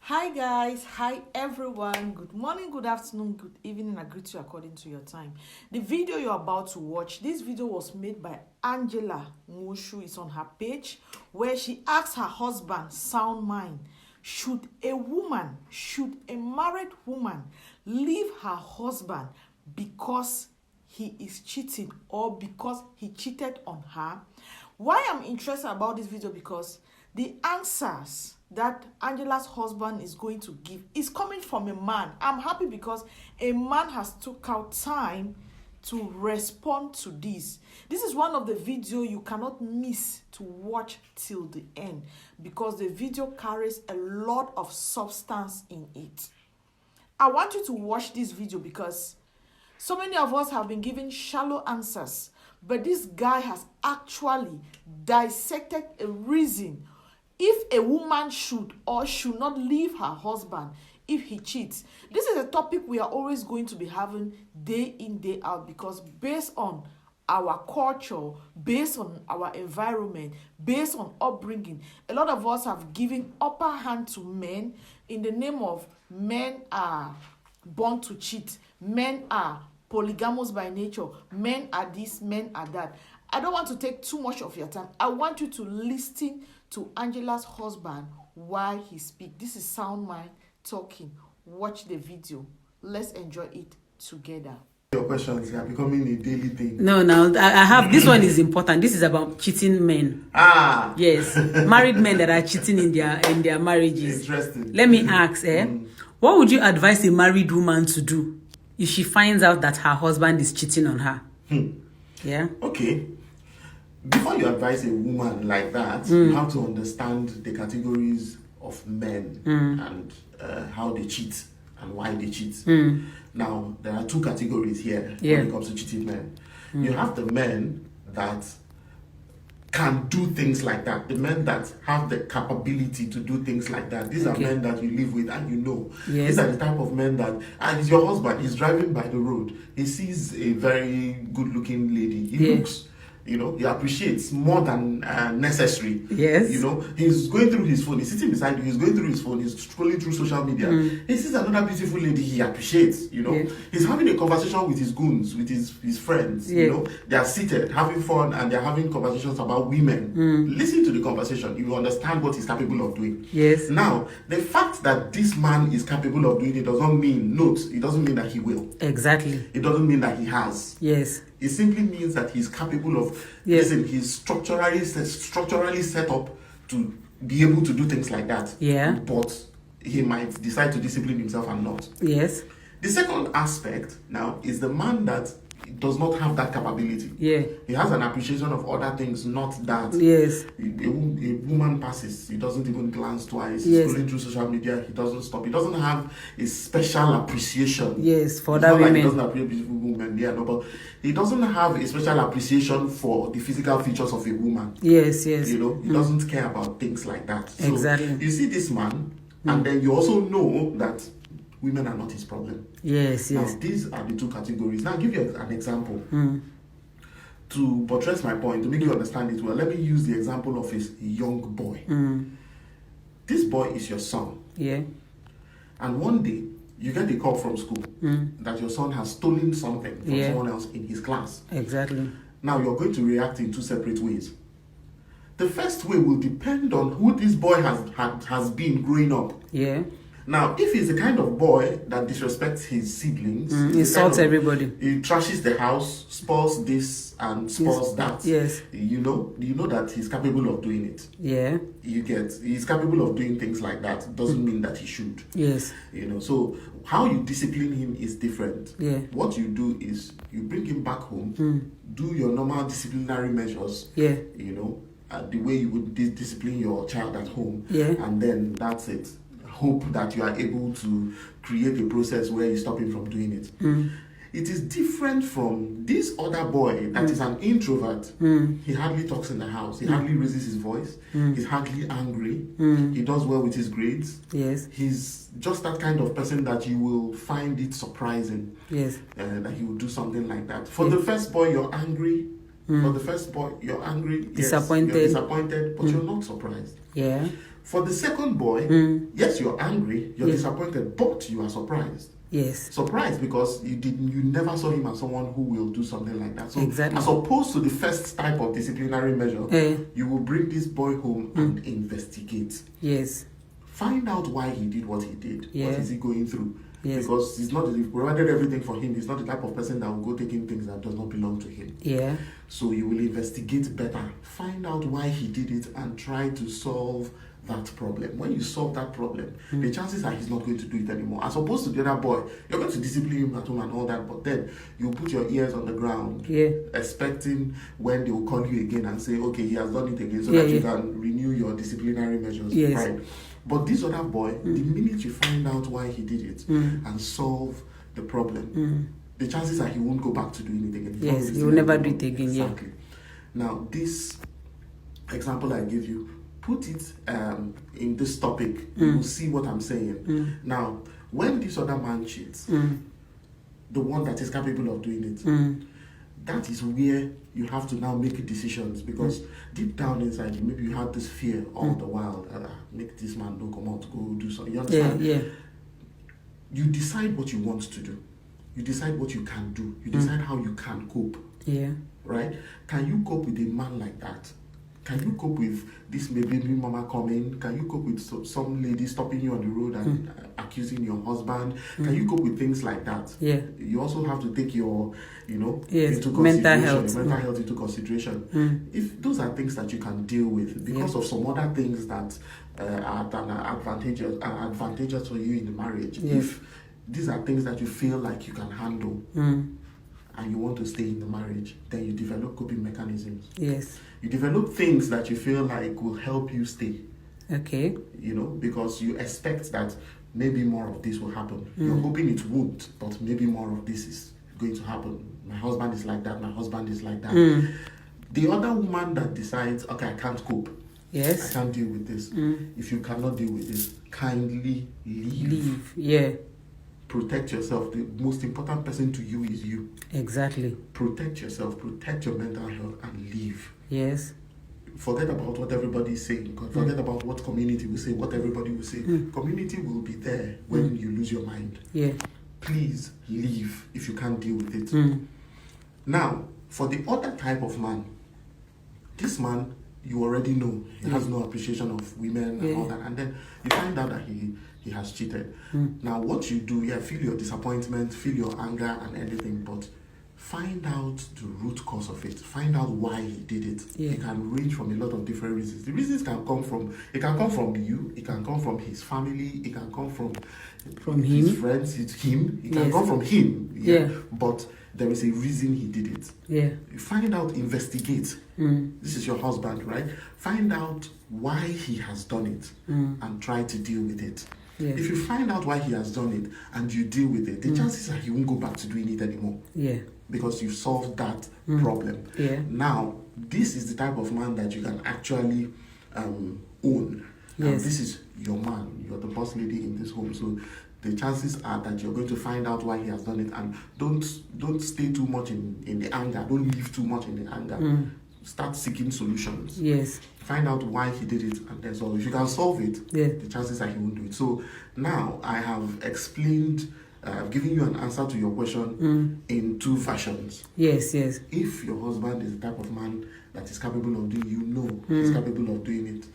Hi guys, hi everyone. Good morning, good afternoon, good evening. I greet you according to your time. The video you're about to watch, this video was made by Angela Mushu. It's on her page where she asks her husband, Sound Mind, should a married woman leave her husband because he is cheating or because he cheated on her? Why I'm interested about this video, because the answers that Angela's husband is going to give is coming from a man. I'm happy because a man has took out time to respond to this. This is one of the video you cannot miss to watch till the end, because the video carries a lot of substance in it. I want you to watch this video because so many of us have been giving shallow answers, but this guy has actually dissected a reason if a woman should or should not leave her husband if he cheats. This is a topic we are always going to be having day in, day out, because based on our culture, based on our environment, based on upbringing, a lot of us have given upper hand to men in the name of men are born to cheat, men are polygamous by nature, men are this, men are that. I don't want to take too much of your time. I want you to listen to Angela's husband while he speaks. This is Sound Mind talking. Watch the video. Let's enjoy it together. Your questions are becoming a daily thing. No, I have this one is important. This is about cheating men. Yes, married men that are cheating in their marriages. Interesting. Let me ask, what would you advise a married woman to do if she finds out that her husband is cheating on her? Yeah. Okay. Before you advise a woman like that, you have to understand the categories of men and how they cheat and why they cheat. Now, there are two categories here when it comes to cheating men. You have the men that can do things like that, the men that have the capability to do things like that. These are men that you live with and you know. Yes. These are the type of men that, and it's your husband, he's driving by the road, he sees a very good looking lady, he looks, he appreciates more than necessary. Yes. He's going through his phone, he's sitting beside you, he's going through his phone, he's scrolling through social media. He sees another beautiful lady he appreciates, He's having a conversation with his goons, with his friends, They are seated, having fun, and they're having conversations about women. Listen to the conversation, you will understand what he's capable of doing. Yes. Now, the fact that this man is capable of doing it doesn't mean that he will. Exactly. It doesn't mean that he has. Yes. It simply means that he's capable of, he's structurally set up to be able to do things like that. Yeah. But he might decide to discipline himself and not. Yes. The second aspect now is the man that does not have that capability. Yeah. He has an appreciation of other things, not that. Yes. A woman passes, he doesn't even glance twice. Yes. He's scrolling through social media, he doesn't stop. He doesn't have a special appreciation. Yes, for it's that not women. Like he doesn't appreciate beautiful women, but he doesn't have a special appreciation for the physical features of a woman. Yes. He doesn't care about things like that. So exactly. You see this man, and then you also know that women are not his problem. Yes. Now, these are the two categories. Now, I'll give you an example. To buttress my point, to make you understand it well, let me use the example of a young boy. This boy is your son. Yeah. And one day, you get a call from school that your son has stolen something from someone else in his class. Exactly. Now, you're going to react in two separate ways. The first way will depend on who this boy has been growing up. Yeah. Now, if he's the kind of boy that disrespects his siblings, insults everybody, he trashes the house, spoils this and spoils that. Yes. You know that he's capable of doing it. Yeah. He's capable of doing things like that. Doesn't mean that he should. Yes. So how you discipline him is different. Yeah. What you do is you bring him back home, do your normal disciplinary measures. Yeah. The way you would discipline your child at home. Yeah. And then that's it. Hope that you are able to create a process where you stop him from doing it. It is different from this other boy that is an introvert. He hardly talks in the house. He hardly raises his voice. He's hardly angry. He does well with his grades. Yes. He's just that kind of person that you will find it surprising. Yes. That he will do something like that. For the first boy, you're angry. For the first boy, you're angry. Disappointed. Yes, you're disappointed, but you're not surprised. Yeah. For the second boy, yes, you're angry, you're disappointed, but you are surprised. Yes. Surprised because you never saw him as someone who will do something like that. So Exactly. as opposed to the first type of disciplinary measure, you will bring this boy home and investigate. Yes. Find out why he did what he did. Yeah. What is he going through? Yes. Because he's not, you've provided everything for him. He's not the type of person that will go taking things that does not belong to him. Yeah. So you will investigate better. Find out why he did it and try to solve that problem. When you solve that problem, the chances are he's not going to do it anymore. As opposed to the other boy, you're going to discipline him at home and all that, but then you put your ears on the ground, expecting when they will call you again and say, okay, he has done it again, so that you can renew your disciplinary measures. Yes. Right. But this other boy, the minute you find out why he did it and solve the problem, the chances are he won't go back to doing it again. Yes, he will never do it again. Exactly. Now, this example I give you, put it in this topic. You will see what I'm saying. Now, when this other man cheats, the one that is capable of doing it, that is where you have to now make decisions, because deep down inside you, maybe you have this fear all the while, make this man don't come out, go do something. You understand? Yeah. You decide what you want to do. You decide what you can do. You decide how you can cope. Yeah. Right? Can you cope with a man like that? Can you cope with this baby mama coming? Can you cope with some lady stopping you on the road and accusing your husband? Can you cope with things like that? Yeah. You also have to take your, into mental health. mental health into consideration. If those are things that you can deal with because of some other things that are advantageous for you in the marriage. If these are things that you feel like you can handle, and you want to stay in the marriage, then you develop coping mechanisms. Yes. You develop things that you feel like will help you stay. Okay. Because you expect that maybe more of this will happen. You're hoping it won't, but maybe more of this is going to happen. My husband is like that, my husband is like that. The other woman that decides, okay, I can't cope. Yes. I can't deal with this. If you cannot deal with this, kindly leave. Yeah. Protect yourself. The most important person to you is you. Exactly. Protect yourself, protect your mental health, and leave. Yes. Forget about what everybody is saying. Forget about what community will say, what everybody will say. Community will be there when you lose your mind. Yeah. Please leave if you can't deal with it. Now, for the other type of man, this man, you already know, he has no appreciation of women and all that. And then you find out that he has cheated. Now, what you do, feel your disappointment, feel your anger and everything, but find out the root cause of it. Find out why he did it. It can range from a lot of different reasons. The reasons can come from you, it can come from his family, it can come from his him, friends, it can come from him. But there is a reason he did it. You find out, investigate. This is your husband, right? Find out why he has done it and try to deal with it. If you find out why he has done it and you deal with it, the chances are he won't go back to doing it anymore. Because you've solved that problem. Now, this is the type of man that you can actually own. This is your man. You're the boss lady in this home. So the chances are that you're going to find out why he has done it, and don't stay too much in the anger. Don't live too much in the anger. Start seeking solutions. Find out why he did it, and then solve. If you can solve it, the chances are he won't do it. So now I have explained. I've given you an answer to your question in two versions. Yes. If your husband is the type of man that is capable of doing, he's capable of doing it.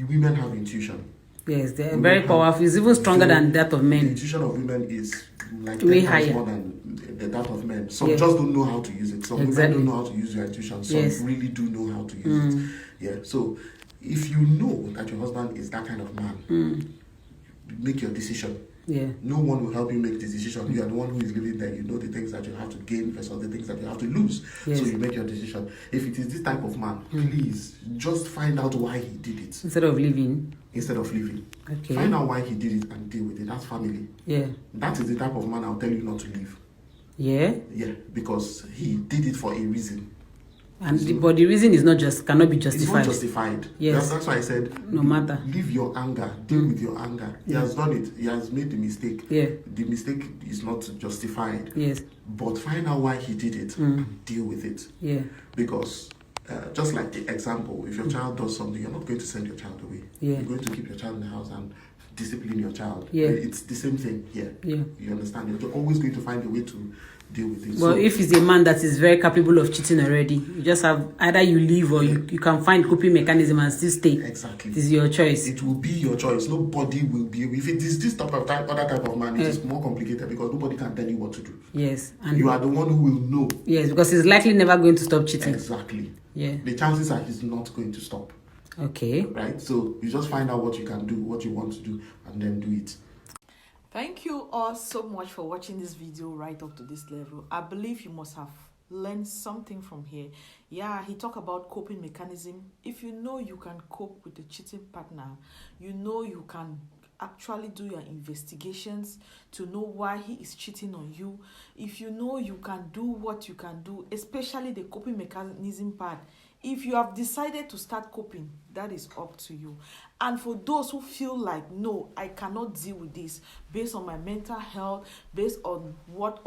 Women have intuition. Yes, they're very powerful. It's even stronger than that of men. The intuition of women is like way 10 times higher more than that of men. Some just don't know how to use it. Some women don't know how to use your intuition. Some really do know how to use it. So if you know that your husband is that kind of man, make your decision. No one will help you make the decision. You are the one who is living there. You know the things that you have to gain versus the things that you have to lose. So you make your decision. If it is this type of man, please just find out why he did it. Instead of leaving. Okay. Find out why he did it and deal with it. That's family. That is the type of man I'll tell you not to leave. Because he did it for a reason. But the reason is cannot be justified. It's not justified. That's why I said, no matter. Leave your anger. Deal with your anger. He has done it. He has made the mistake. The mistake is not justified. But find out why he did it and deal with it. Because just like the example, if your child does something, you're not going to send your child away. Yeah. You're going to keep your child in the house and discipline your child. Yeah. It's the same thing here. Yeah. You understand? You're always going to find a way to deal with it. Well, So, if he's a man that is very capable of cheating already, you just have either you leave or you can find coping mechanism and still stay. exactly. It is your choice. It will be your choice. Nobody will be. If it is this other type of man, it is more complicated because nobody can tell you what to do. Yes. And You are the one who will know. yes, because he's likely never going to stop cheating. Exactly. Yeah. The chances are he's not going to stop. Okay. Right? So you just find out what you can do, what you want to do, and then do it. Thank you all so much for watching this video right up to this level. I believe you must have learned something from here. Yeah, he talked about coping mechanism. If you know you can cope with a cheating partner, you know you can actually do your investigations to know why he is cheating on you. If you know you can do what you can do, especially the coping mechanism part, if you have decided to start coping, that is up to you. And for those who feel like, no, I cannot deal with this based on my mental health, based on what,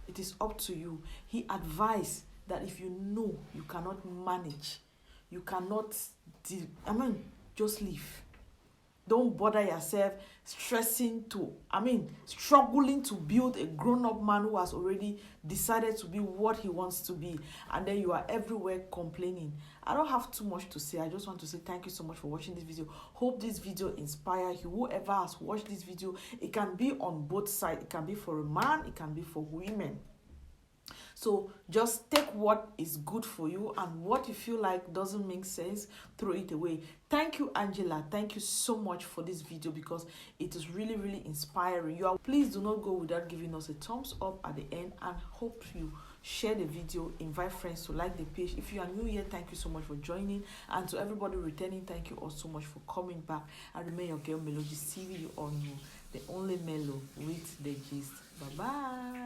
it is up to you. He advised that if you know you cannot manage, you cannot just leave. Don't bother yourself struggling to build a grown-up man who has already decided to be what he wants to be, and then you are everywhere complaining. I don't have too much to say. I just want to say thank you so much for watching this video. Hope this video inspires you. Whoever has watched this video, it can be on both sides. It can be for a man, it can be for women. So just take what is good for you, and what you feel like doesn't make sense, throw it away. Thank you, Angela. Thank you so much for this video because it is really, really inspiring. Please do not go without giving us a thumbs up at the end, and hope you share the video, invite friends to like the page. If you are new here, thank you so much for joining, and to everybody returning, thank you all so much for coming back. And remember, your girl Melody TV, you all know, the only Melo with the gist. Bye bye.